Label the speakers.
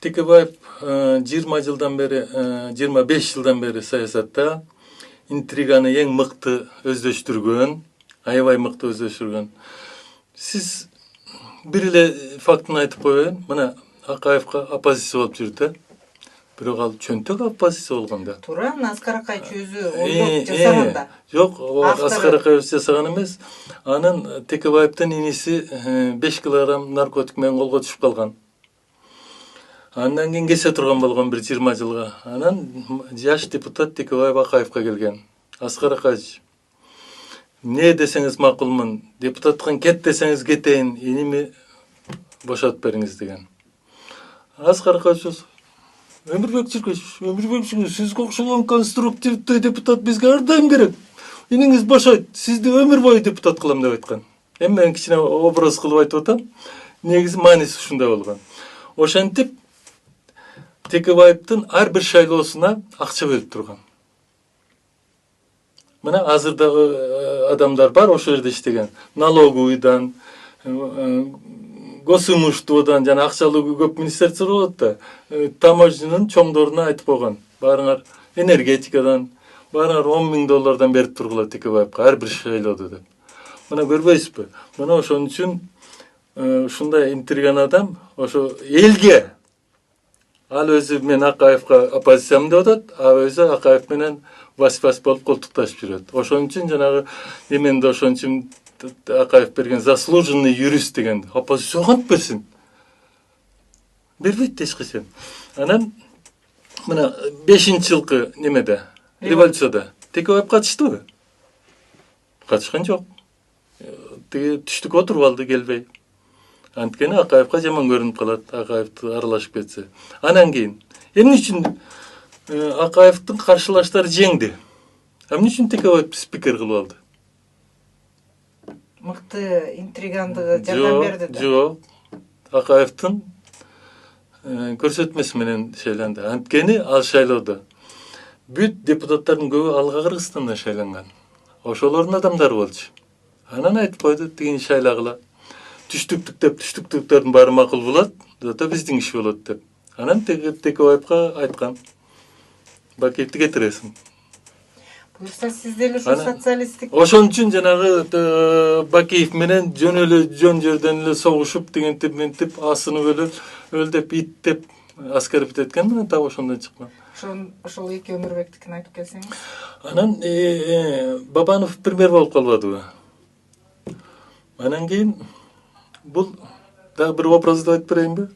Speaker 1: Текебаев 20 жылдан бери, 25 жылдан бери саясатта интриганы эң мыкты өздөштүргөн, аябай мыкты өздөштүргөн. Сиз бир эле фактын айтып коеюн. Мына Акаевка оппозиция болуп жүрдү. Бирок ал чөнтөк оппозиция болгон да.
Speaker 2: Туура, Аскар Акаевич өзү ойлоп жасаган да.
Speaker 1: Жок, Аскар Акаевич жасаган эмес. Анын Текебаевдин иниси 5 килограмм наркотик менен колго түшүп калган. Андан кийин кесе турган болгон бир 20 жылга. Анан жаш депутат Текебаев Акаевка келген. Аскар Акаевич, эмне десеңиз макулмун, депутаттан кет десеңиз кетейин, иними бошотуп бериңиз деген. Аскар Акаевич Өмүрбек Чиркешев, сизге окшогон конструктивдүү депутат бизге ар дайым керек. Иниңиз бошойт, сизди өмүр бою депутат кылам деп айткан. Эми мен кичине образ кылып айтып атам. Негизи мааниси ушундай болгон. Ошентип Текебаевдин ар бир шайлоосуна акча бөлүп турган. Мына азыр дагы адамдар бар ошол жерде иштеген. Налоговыйдан, госимуществодон жана акчалуу көп министрликтер болот да. Таможнянын чоңдоруна айтып койгон. Баарыңар энергетикадан, баарыңар $10,000 берип тургула Текебаевка ар бир шайлоодо деп. Мына көрбөйсүзбү? Мына ошон үчүн ушундай интриган адам ошо элге ал өзү мен Акаевка оппозициямын деп атат, а өзү Акаев менен бас-бас болуп колтукташып жүрөт. Ошон үчүн жанагы эменде ошон үчүн Акаев берген заслуженный юрист деген оппозиция кантип берсин? Бербейт эч качан. Анан мына 5-жылкы немеде, революцияда Текебаев катыштыбы? Катышкан жок. Тиги түштүккө отуруп алды келбей. Анткени Акаевка жаман көрүнүп калат, Акаевди аралашып кетсе. Анан кийин эмне үчүн Акаевдин каршылаштары жеңди? Эмне үчүн Текебаев спикер кылып алды?
Speaker 2: Мыкты интригандыгы жардам берди да.
Speaker 1: Жок. Акаевдин көрсөтмөсү менен шайланды. Анткени ал шайлоодо бүт депутаттардын көбү Алга Кыргызстандан шайланган. Ошолордун адамдары болчу. Анан айтып койду, тигини шайлагыла. Түштүктүктөрдүн баары макул болот, зато биздин иш болот деп. Анан Текебаевка айткан. Бакиевди кетиресиң.
Speaker 2: Буюрса сиз деле ошо социалисттик.
Speaker 1: Ошон үчүн жанагы Бакиев менен жөн жерден эле согушуп дегентип ментип асынып өлдөп ит деп аскер битеткен менен так ошондон чыккан.
Speaker 2: Ошол эки Өмүрбектикин айтып келсеңиз.
Speaker 1: Анан Бабанов премьер болуп калбадыбы? Анан кийин бул дагы бир образды айтып берейинби?